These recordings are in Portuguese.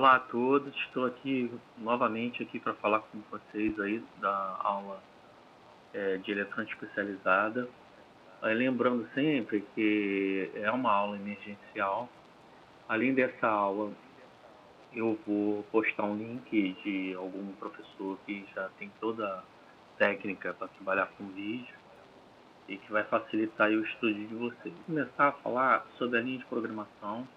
Olá a todos, estou aqui novamente aqui para falar com vocês aí da aula de eletrônica especializada. Lembrando sempre que é uma aula emergencial. Além dessa aula, eu vou postar um link de algum professor que já tem toda a técnica para trabalhar com vídeo e que vai facilitar aí o estudo de vocês. Vou começar a falar sobre a linha de programação.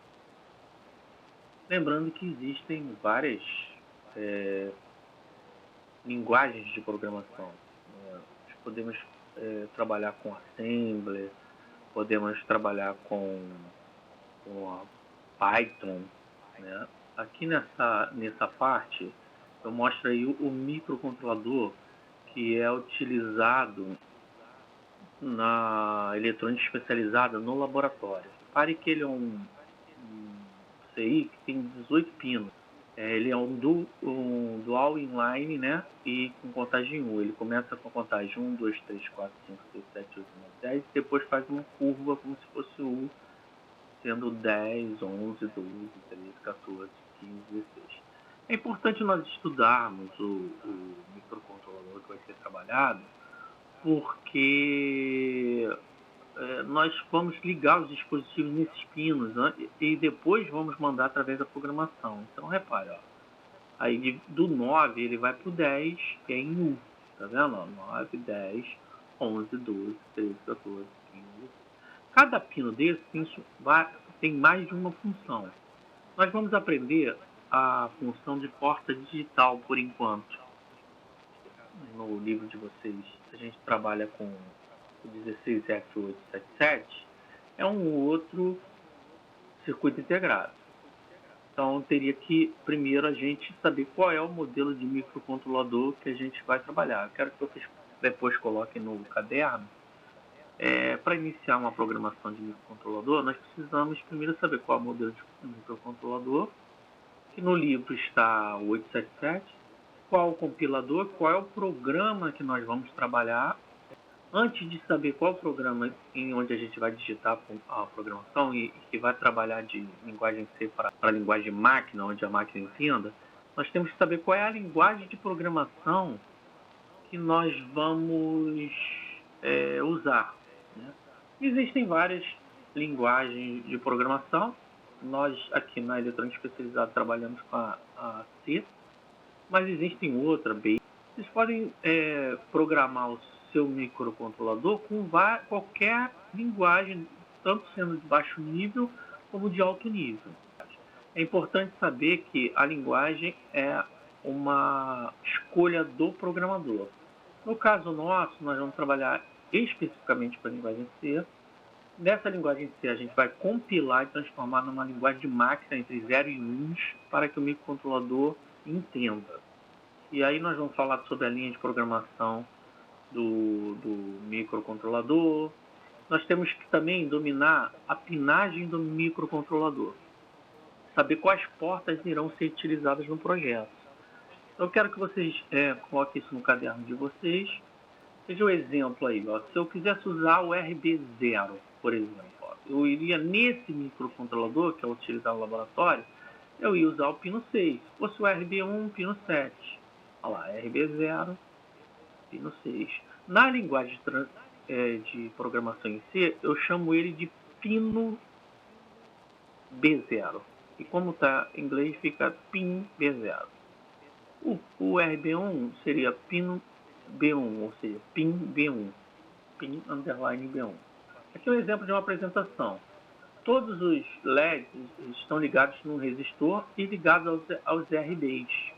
Lembrando que existem várias linguagens de programação. Nós podemos trabalhar com Assembler, podemos trabalhar com a Python, né? Aqui nessa parte, eu mostro aí o microcontrolador que é utilizado na eletrônica especializada no laboratório. Repare que ele é um CI que tem 18 pinos. Ele é um dual inline, né? E com contagem 1. Ele começa com a contagem 1, 2, 3, 4, 5, 6, 7, 8, 9, 10. E depois faz uma curva como se fosse o sendo 10, 11, 12, 13, 14, 15, 16. É importante nós estudarmos o microcontrolador que vai ser trabalhado, porque nós vamos ligar os dispositivos nesses pinos, né, e depois vamos mandar através da programação. Então, repare, ó, aí do 9 ele vai para o 10, que é em U. Tá vendo? Ó, 9, 10, 11, 12, 13, 14, 15. Cada pino desse tem mais de uma função. Nós vamos aprender a função de porta digital por enquanto. No livro de vocês, a gente trabalha com o 16F877, é um outro circuito integrado. Então, teria que, primeiro, a gente saber qual é o modelo de microcontrolador que a gente vai trabalhar. Eu quero que vocês depois coloquem no caderno. Para iniciar uma programação de microcontrolador, nós precisamos primeiro saber qual é o modelo de microcontrolador, que no livro está o 877, qual o compilador, qual é o programa que nós vamos trabalhar. Antes de saber qual programa em onde a gente vai digitar a programação e que vai trabalhar de linguagem C para a linguagem máquina, onde a máquina entenda, nós temos que saber qual é a linguagem de programação que nós vamos usar, né? Existem várias linguagens de programação. Nós aqui na eletrônica especializada trabalhamos com a C, mas existem outras, B. Vocês podem programar o seu microcontrolador com qualquer linguagem, tanto sendo de baixo nível como de alto nível. É importante saber que a linguagem é uma escolha do programador. No caso nosso, nós vamos trabalhar especificamente com a linguagem C. Nessa linguagem C, a gente vai compilar e transformar numa linguagem de máquina entre 0 e 1 para que o microcontrolador entenda. E aí nós vamos falar sobre a linha de programação do microcontrolador. Nós temos que também dominar a pinagem do microcontrolador, saber quais portas irão ser utilizadas no projeto. Eu quero que vocês coloquem isso no caderno de vocês. Veja o exemplo aí. Ó. Se eu quisesse usar o RB0, por exemplo, ó, eu iria nesse microcontrolador, que é utilizado no laboratório, eu ia usar o pino 6. Se fosse o RB1, pino 7. Olha lá, RB0, pino 6. Na linguagem de programação em C, eu chamo ele de pino B0. E como está em inglês, fica pin B0. O RB1 seria pin B1, ou seja, pin B1. Pin underline B1. Aqui é um exemplo de uma apresentação. Todos os LEDs estão ligados num resistor e ligados aos RBs.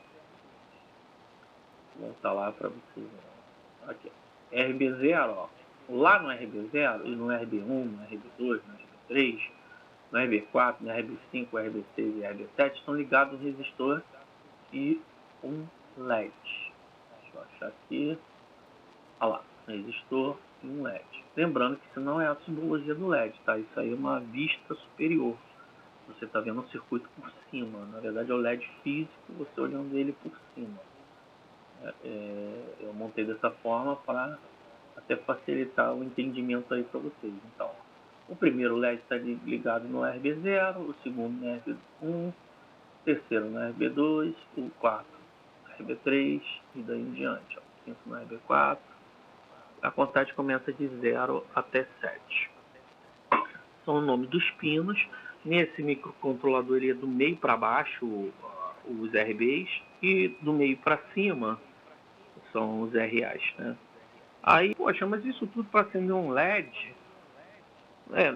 Vou voltar lá para vocês. Aqui, RB0, ó. Lá no RB0 e no RB1, no RB2, no RB3, no RB4, no RB5, RB6 e RB7 estão ligados um resistor e um LED. Deixa eu achar aqui. Olha lá, um resistor e um LED. Lembrando que isso não é a simbologia do LED, tá? Isso aí é uma vista superior. Você está vendo o circuito por cima. Na verdade é o LED físico, você olhando ele por cima. Eu montei dessa forma para até facilitar o entendimento aí para vocês. Então, o primeiro LED está ligado no RB0, o segundo no RB1, terceiro no RB2, o quarto no RB3 e daí em diante. Ó. Quinto no RB4. A contagem começa de 0 até 7. São o nome dos pinos. Nesse microcontrolador ele é do meio para baixo os RBs e do meio para cima são os RAs, né? Aí, poxa, mas isso tudo para acender um LED?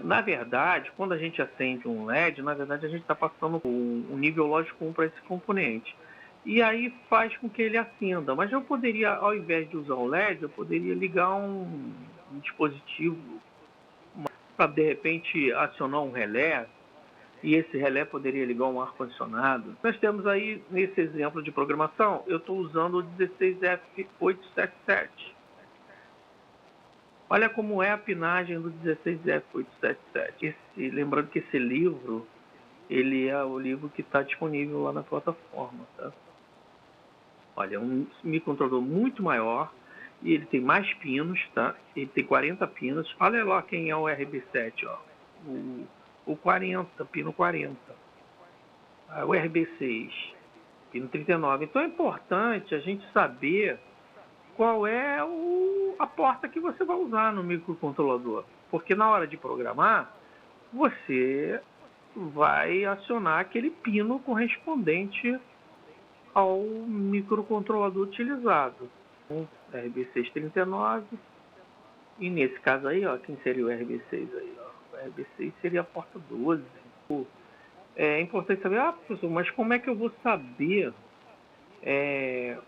Na verdade, quando a gente acende um LED, na verdade a gente está passando um nível lógico 1 para esse componente. E aí faz com que ele acenda. Mas eu poderia, ao invés de usar o LED, eu poderia ligar um dispositivo para, de repente, acionar um relé. E esse relé poderia ligar um ar-condicionado. Nós temos aí, nesse exemplo de programação, eu estou usando o 16F877. Olha como é a pinagem do 16F877. Lembrando que esse livro, ele é o livro que está disponível lá na plataforma. Tá? Olha, é um microcontrolador muito maior e ele tem mais pinos, tá? Ele tem 40 pinos. Olha lá quem é o RB7, ó. O 40, pino 40. O RB6, pino 39. Então é importante a gente saber qual é a porta que você vai usar no microcontrolador. Porque na hora de programar, você vai acionar aquele pino correspondente ao microcontrolador utilizado. O RB639. E nesse caso aí, ó, quem seria o RB6 aí? Ó? O RB6 seria a porta 12. É importante saber, professor, mas como é que eu vou saber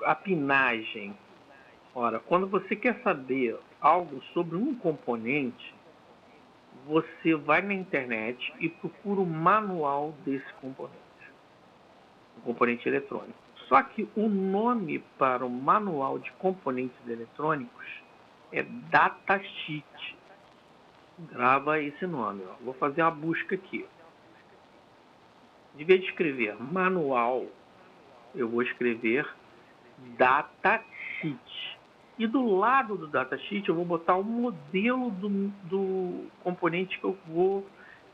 a pinagem? Ora, quando você quer saber algo sobre um componente, você vai na internet e procura o manual desse componente, um componente eletrônico. Só que o nome para o manual de componentes eletrônicos é datasheet. Grava esse nome. Ó. Vou fazer uma busca aqui. De vez de escrever manual, eu vou escrever datasheet. E do lado do datasheet eu vou botar o modelo do componente que eu vou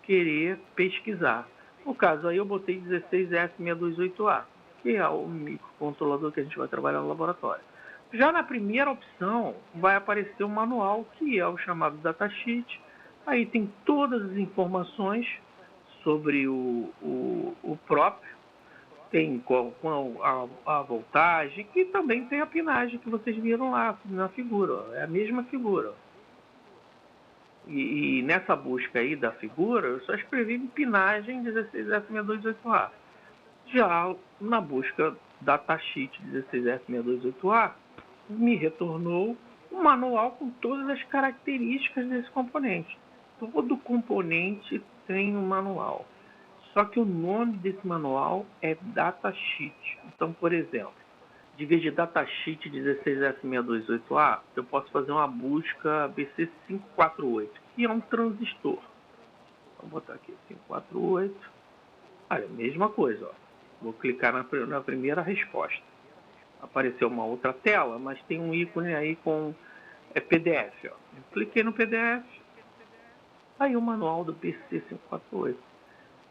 querer pesquisar. No caso aí eu botei 16F628A, que é o microcontrolador que a gente vai trabalhar no laboratório. Já na primeira opção vai aparecer o manual, que é o chamado datasheet. Aí tem todas as informações sobre o próprio. Tem a voltagem e também tem a pinagem que vocês viram lá na figura. Ó. É a mesma figura. E nessa busca aí da figura, eu só escrevi pinagem 16F628A. Já na busca datasheet 16F628A, me retornou um manual com todas as características desse componente. Todo componente tem um manual. Só que o nome desse manual é datasheet. Então, por exemplo, de vez de datasheet 16F628A, eu posso fazer uma busca BC548, que é um transistor. Vou botar aqui 548. Olha, mesma coisa. Ó. Vou clicar na primeira resposta. Apareceu uma outra tela, mas tem um ícone aí com PDF. Ó. Eu cliquei no PDF. Aí o manual do BC548.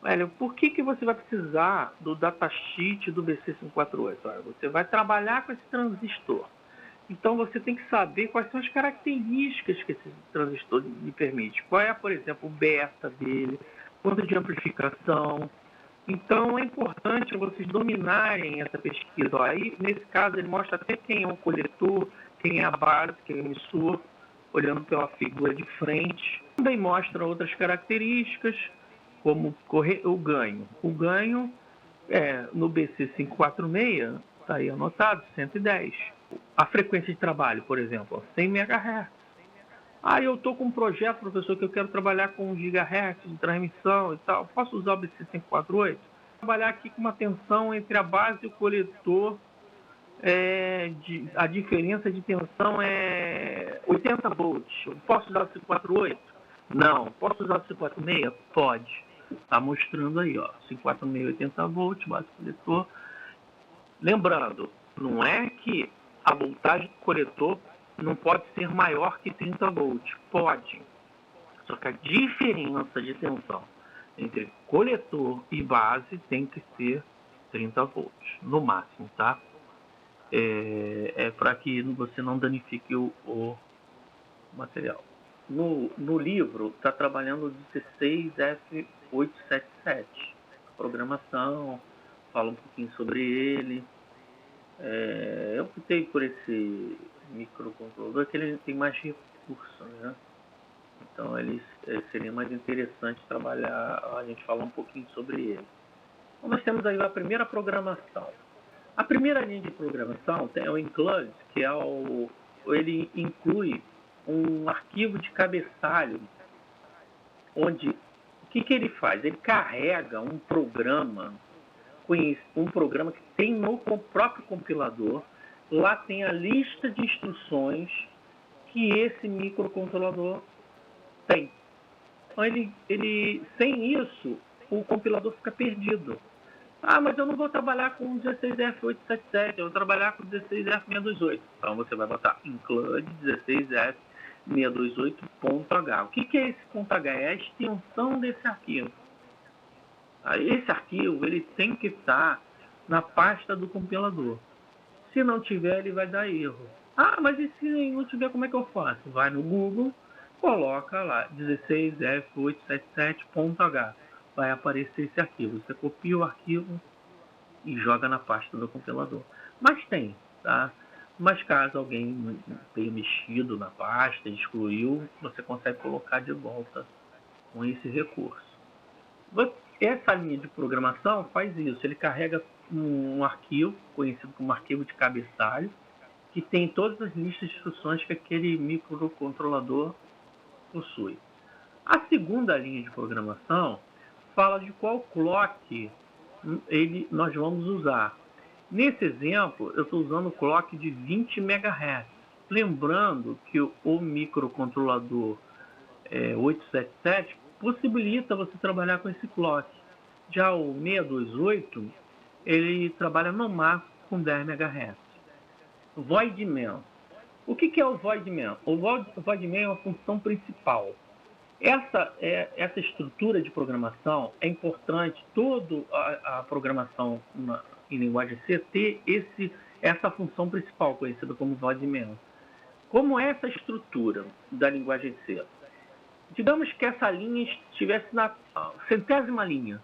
Olha, por que você vai precisar do datasheet do BC548? Olha, você vai trabalhar com esse transistor. Então você tem que saber quais são as características que esse transistor lhe permite. Qual é, por exemplo, o beta dele, quanto de amplificação. Então é importante vocês dominarem essa pesquisa. Aí, nesse caso, ele mostra até quem é o coletor, quem é a base, quem é o emissor, olhando pela figura de frente. Também mostra outras características, como o ganho. O ganho no BC546, está aí anotado, 110. A frequência de trabalho, por exemplo, 100 MHz. Eu estou com um projeto, professor, que eu quero trabalhar com 1 GHz de transmissão e tal. Posso usar o BC548? Trabalhar aqui com uma tensão entre a base e o coletor. A diferença de tensão é 80 volts. Posso usar o 548? Não. Posso usar o 546? Pode. Está mostrando aí, ó, 546, 80 volts, base coletor. Lembrando, não é que a voltagem do coletor não pode ser maior que 30 volts. Pode. Só que a diferença de tensão entre coletor e base tem que ser 30 volts, no máximo, tá? É para que você não danifique o material. No livro está trabalhando o 16F877, programação, fala um pouquinho sobre ele. Eu optei por esse microcontrolador que ele tem mais recurso, né? Então ele seria mais interessante trabalhar, a gente falar um pouquinho sobre ele. Então, nós temos aí a primeira programação. A primeira linha de programação tem o include, que ele inclui um arquivo de cabeçalho, onde o que ele faz? Ele carrega um programa que tem no próprio compilador. Lá tem a lista de instruções que esse microcontrolador tem. Então sem isso, o compilador fica perdido. Mas eu não vou trabalhar com 16F877, eu vou trabalhar com 16F628. Então você vai botar include 16F628.h. O que é esse .h? É a extensão desse arquivo. Esse arquivo ele tem que estar na pasta do compilador. Se não tiver, ele vai dar erro. Mas e se não tiver, como é que eu faço? Vai no Google, coloca lá 16F877.h. Vai aparecer esse arquivo. Você copia o arquivo e joga na pasta do compilador. Mas tem, tá? Mas caso alguém tenha mexido na pasta, excluiu, você consegue colocar de volta com esse recurso. Essa linha de programação faz isso. Ele carrega um arquivo, conhecido como arquivo de cabeçalho, que tem todas as listas de instruções que aquele microcontrolador possui. A segunda linha de programação fala de qual clock nós vamos usar. Nesse exemplo, eu estou usando o clock de 20 MHz. Lembrando que o microcontrolador 877 possibilita você trabalhar com esse clock. Já o 628, ele trabalha no máximo com 10 MHz. Voidman. O que é o Voidman? O Voidman é uma função principal. Essa estrutura de programação é importante, toda a programação em linguagem C ter essa função principal, conhecida como Voidman. Como é essa estrutura da linguagem C? Digamos que essa linha estivesse na centésima linha.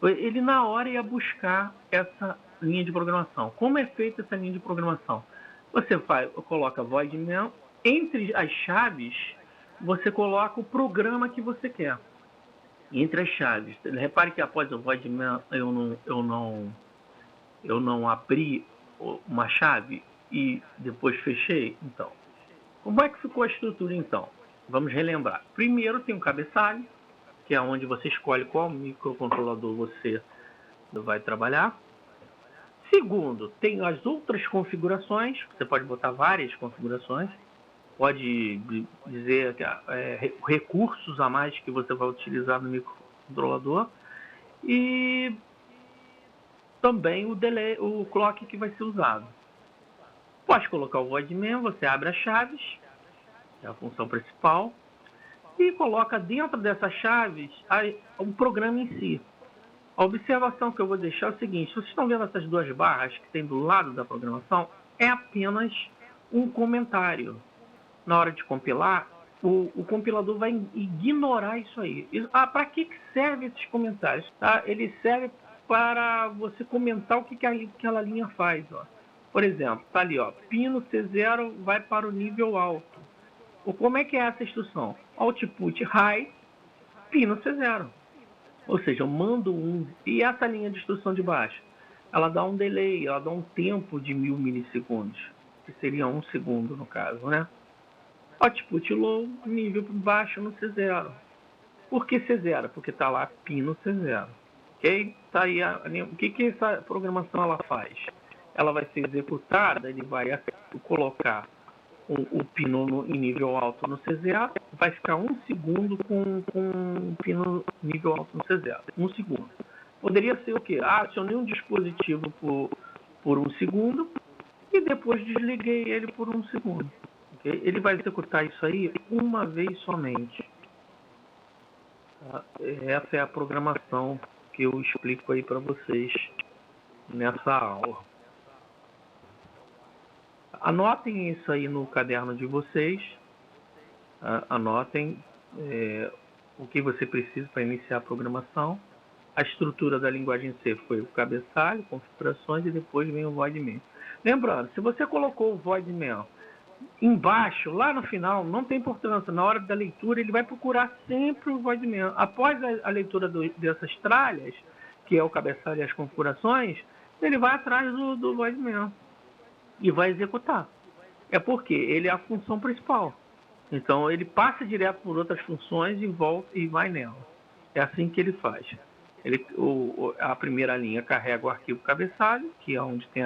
Ele na hora ia buscar essa linha de programação. Como é feita essa linha de programação? Você coloca Voidman, entre as chaves, você coloca o programa que você quer. Entre as chaves. Repare que após o Voidman eu não abri uma chave e depois fechei. Então, como é que ficou a estrutura então? Vamos relembrar. Primeiro tem um cabeçalho, que é onde você escolhe qual microcontrolador você vai trabalhar. Segundo, tem as outras configurações, você pode botar várias configurações, pode dizer que recursos a mais que você vai utilizar no microcontrolador e também o clock que vai ser usado. Pode colocar o Voidman, você abre as chaves, é a função principal, e coloca dentro dessas chaves o programa em si. A observação que eu vou deixar é o seguinte: vocês estão vendo essas duas barras que tem do lado da programação? É apenas um comentário. Na hora de compilar, o compilador vai ignorar isso aí. Para que servem esses comentários? Ele serve para você comentar o que aquela linha faz. Ó. Por exemplo, está ali, ó, pino C0 vai para o nível alto. Como é que é essa instrução? Output high, pino C0. Ou seja, eu mando e essa linha de instrução de baixo, ela dá um delay, ela dá um tempo de 1000 milissegundos, que seria 1 segundo no caso, né? Output low, nível baixo no C0. Por que C0? Porque está lá pino C0. Ok? Tá aí o que essa programação ela faz? Ela vai ser executada, ele vai colocar o pino em nível alto no C0, vai ficar 1 segundo com o pino nível alto no C0. 1 segundo. Poderia ser o quê? Acionei um dispositivo por 1 segundo e depois desliguei ele por 1 segundo. Okay? Ele vai executar isso aí uma vez somente. Essa é a programação que eu explico aí para vocês nessa aula. Anotem isso aí no caderno de vocês, anotem o que você precisa para iniciar a programação. A estrutura da linguagem C foi o cabeçalho, configurações e depois vem o void main. Lembrando, se você colocou o void main embaixo, lá no final, não tem importância. Na hora da leitura, ele vai procurar sempre o void main. Após a leitura dessas tralhas, que é o cabeçalho e as configurações, ele vai atrás do void main e vai executar. É porque ele é a função principal. Então, ele passa direto por outras funções e volta e vai nela. É assim que ele faz. A primeira linha carrega o arquivo cabeçalho, que é onde tem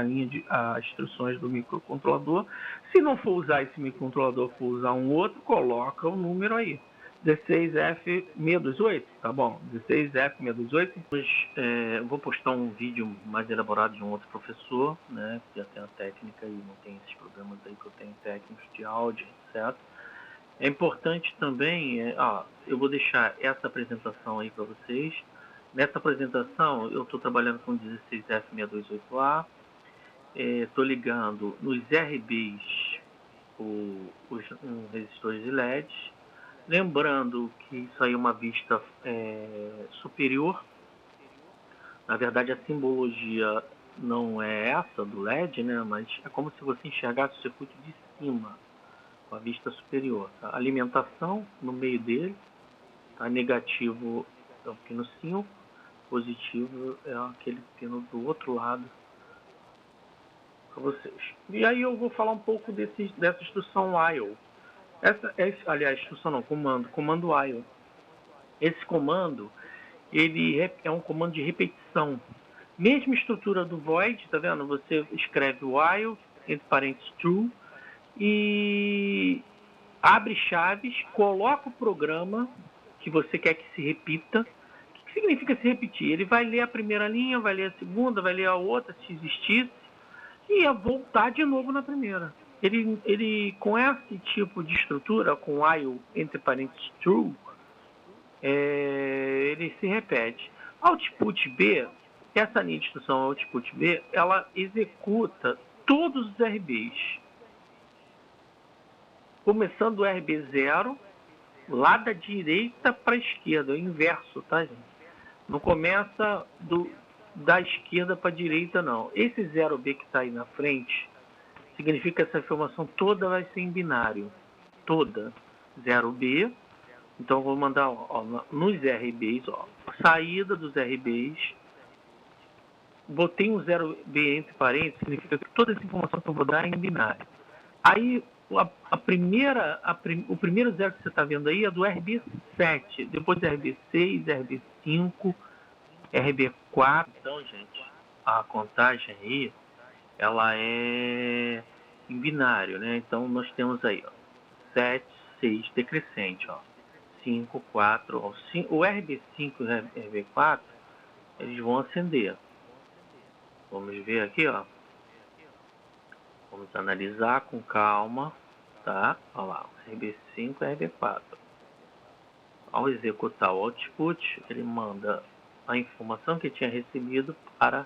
as instruções do microcontrolador. Se não for usar esse microcontrolador, for usar um outro, coloca o número aí. 16F628, tá bom? 16F628. Vou postar um vídeo mais elaborado de um outro professor, né? Que já tem a técnica e não tem esses problemas aí que eu tenho técnicos de áudio, etc. É importante também, eu vou deixar essa apresentação aí para vocês. Nessa apresentação, eu estou trabalhando com 16F628A, estou ligando nos RBs os resistores de LED. Lembrando que isso aí é uma vista superior. Na verdade, a simbologia não é essa do LED, né? Mas é como se você enxergasse o circuito de cima, com a vista superior. Tá? Alimentação no meio dele, tá? Negativo é o pino 5, positivo é aquele pino do outro lado para vocês. E aí eu vou falar um pouco dessa instrução while. Aliás, instrução não, comando while. Esse comando, ele é um comando de repetição. Mesma estrutura do void, tá vendo? Você escreve while, entre parênteses true, e abre chaves, coloca o programa que você quer que se repita. O que significa se repetir? Ele vai ler a primeira linha, vai ler a segunda, vai ler a outra, se existisse, e ia voltar de novo na primeira. Ele com esse tipo de estrutura, com while entre parênteses true, ele se repete. Output B, essa linha de instrução Output B, ela executa todos os RBs. Começando o RB0, lá da direita para a esquerda, é o inverso, tá, gente? Não começa da esquerda para a direita, não. Esse 0B que está aí na frente, significa que essa informação toda vai ser em binário. Toda. 0B. Então, eu vou mandar nos RBs, saída dos RBs. Botei um 0B entre parênteses, significa que toda essa informação que eu vou dar é em binário. Aí, o primeiro zero que você está vendo aí é do RB7, depois RB6, RB5, RB4. Então, gente, a contagem aí, ela é em binário, né? Então, nós temos aí, 7, 6, decrescente, 5, 4, o RB5 e o RB4, eles vão acender. Vamos ver aqui, Vamos analisar com calma, tá? Olha lá, RB5 e RB4. Ao executar o output, ele manda a informação que tinha recebido para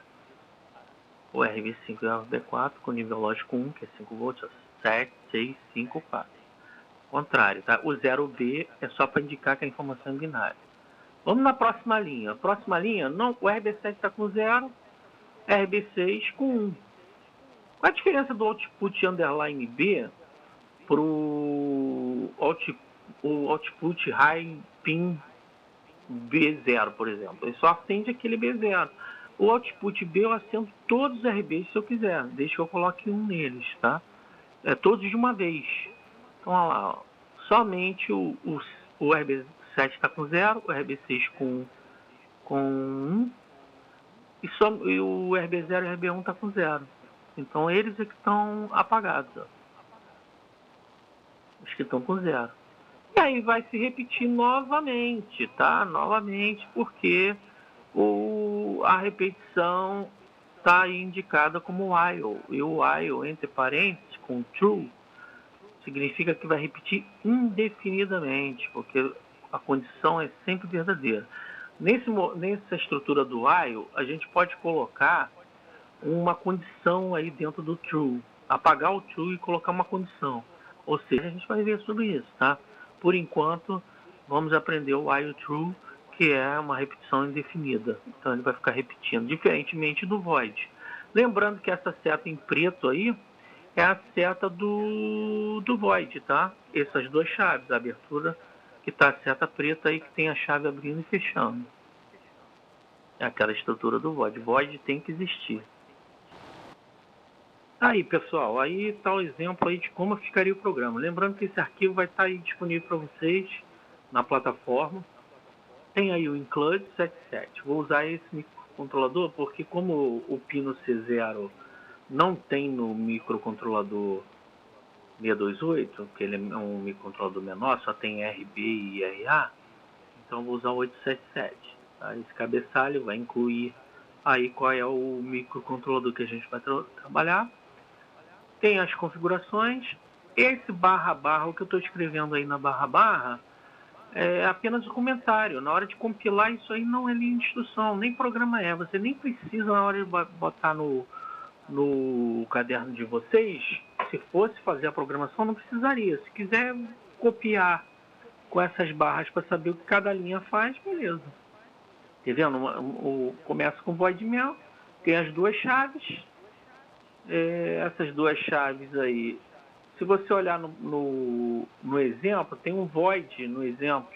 o RB5 e o RB4 com nível lógico 1, que é 5 volts, 7, 6, 5, 4. Contrário, tá? O 0B é só para indicar que a informação é binária. Vamos na próxima linha. A próxima linha, não, o RB7 está com 0, RB6 com 1. Qual a diferença do output underline B para o output high pin B0, por exemplo? Ele só acende aquele B0. O output B eu acendo todos os RBs se eu quiser. Deixa que eu coloque um neles, tá? Todos de uma vez. Então, olha lá. Somente o RB7 está com 0, o RB6 com 1 e o RB0 e o RB1 está com 0. Então, eles é que estão apagados. Os que estão com 0. E aí vai se repetir novamente, tá? Novamente, porque a repetição está indicada como while. E o while, entre parênteses, com true, significa que vai repetir indefinidamente, porque a condição é sempre verdadeira. Nessa estrutura do while, a gente pode colocar uma condição aí dentro do true. Apagar o true e colocar uma condição. Ou seja, a gente vai ver sobre isso, tá? Por enquanto, vamos aprender o while true, que é uma repetição indefinida. Então ele vai ficar repetindo, diferentemente do void. Lembrando que essa seta em preto aí é a seta do void, tá? Essas duas chaves, a abertura, que está a seta preta aí, que tem a chave abrindo e fechando. É aquela estrutura do void. Void tem que existir. Aí, pessoal, aí está o exemplo aí de como ficaria o programa. Lembrando que esse arquivo vai estar aí disponível para vocês na plataforma. Tem aí o include 77. Vou usar esse microcontrolador porque como o pino C0 não tem no microcontrolador 628, que ele é um microcontrolador menor, só tem RB e RA, então vou usar o 877. Tá? Esse cabeçalho vai incluir aí qual é o microcontrolador que a gente vai trabalhar. Tem as configurações. Esse barra, o que eu estou escrevendo aí na barra, é apenas o comentário. Na hora de compilar, isso aí não é linha de instrução, nem programa é. Você nem precisa, na hora de botar no caderno de vocês, se fosse fazer a programação, não precisaria. Se quiser copiar com essas barras para saber o que cada linha faz, beleza. Tá vendo? Começa com void mel, tem as duas chaves. Essas duas chaves aí, se você olhar no exemplo, tem um void no exemplo.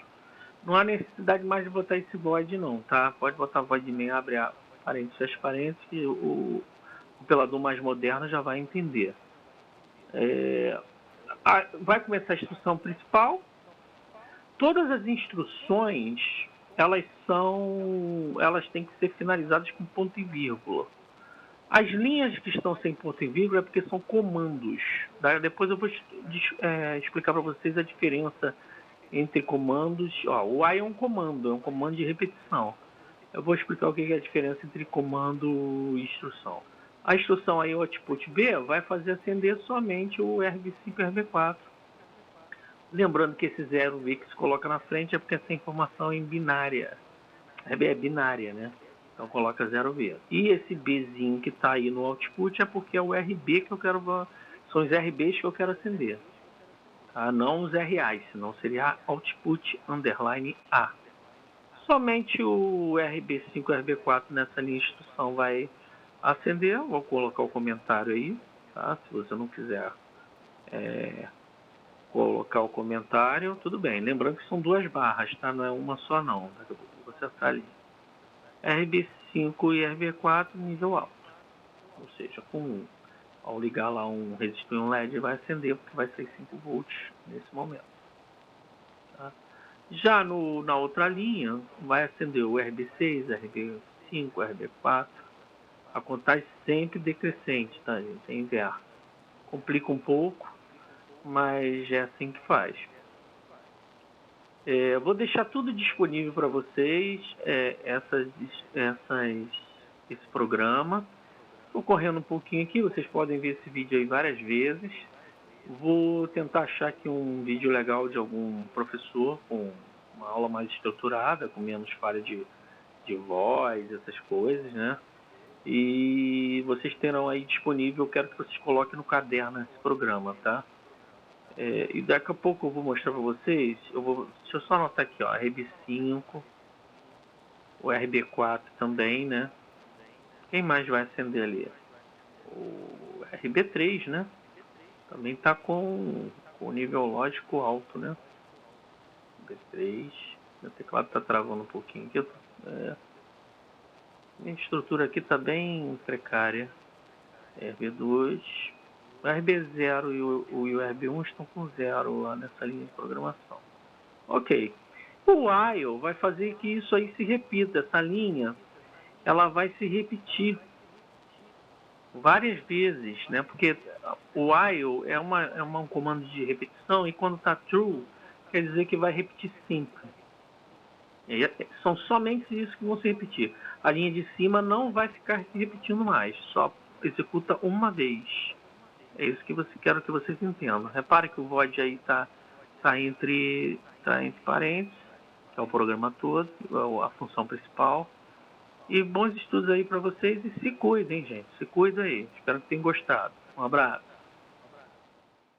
Não há necessidade mais de botar esse void não, tá? Pode botar void mel, abre parênteses, fecha parênteses, que o compilador mais moderno já vai entender. Vai começar a instrução principal. Todas as instruções, elas têm que ser finalizadas com ponto e vírgula. As linhas que estão sem ponto e vírgula é porque são comandos. Depois eu vou explicar para vocês a diferença entre comandos. O while é um comando de repetição. Eu vou explicar o que é a diferença entre comando e instrução. A instrução aí, o output B, vai fazer acender somente o RB5 e RB4. Lembrando que esse 0V que se coloca na frente é porque essa informação é em binária. É binária, né? Então coloca 0V. E esse Bzinho que está aí no output é porque é o RB que eu quero... São os RBs que eu quero acender. Tá? Não os RAs, senão seria output underline A. Somente o RB5 e RB4 nessa linha de instrução vai acender. Vou colocar o comentário aí, tá? Se você não quiser colocar o comentário, tudo bem. Lembrando que são duas barras, tá? Não é uma só não. Você está ali. RB5 e RB4 nível alto. Ou seja, ao ligar lá um resistor e um LED vai acender porque vai ser 5 volts nesse momento. Tá? Já na outra linha, vai acender o RB6, RB5, RB4. A contagem sempre decrescente, tá, gente? É inverso. Complica um pouco, mas é assim que faz. Vou deixar tudo disponível para vocês, esse programa. Estou correndo um pouquinho aqui, vocês podem ver esse vídeo aí várias vezes. Vou tentar achar aqui um vídeo legal de algum professor com uma aula mais estruturada, com menos falha de voz, essas coisas, né? E vocês terão aí disponível, eu quero que vocês coloquem no caderno esse programa, tá? E daqui a pouco eu vou mostrar para vocês, deixa eu só anotar aqui, ó, RB5, o RB4 também, né? Quem mais vai acender ali? O RB3, né? Também tá com nível lógico alto, né? RB3, meu teclado tá travando um pouquinho aqui, minha estrutura aqui tá bem precária. RB2, o RB0 e o RB1 estão com 0 lá nessa linha de programação. Ok. O while vai fazer que isso aí se repita. Essa linha, ela vai se repetir várias vezes, né? Porque o while é um comando de repetição e quando está true, quer dizer que vai repetir sempre. São somente isso que vão se repetir. A linha de cima não vai ficar se repetindo mais, só executa uma vez. É isso que quero que vocês entendam. Repare que o void aí está entre parênteses, que é o programa todo, a função principal. E bons estudos aí para vocês e se cuidem, gente. Se cuida aí. Espero que tenham gostado. Um abraço.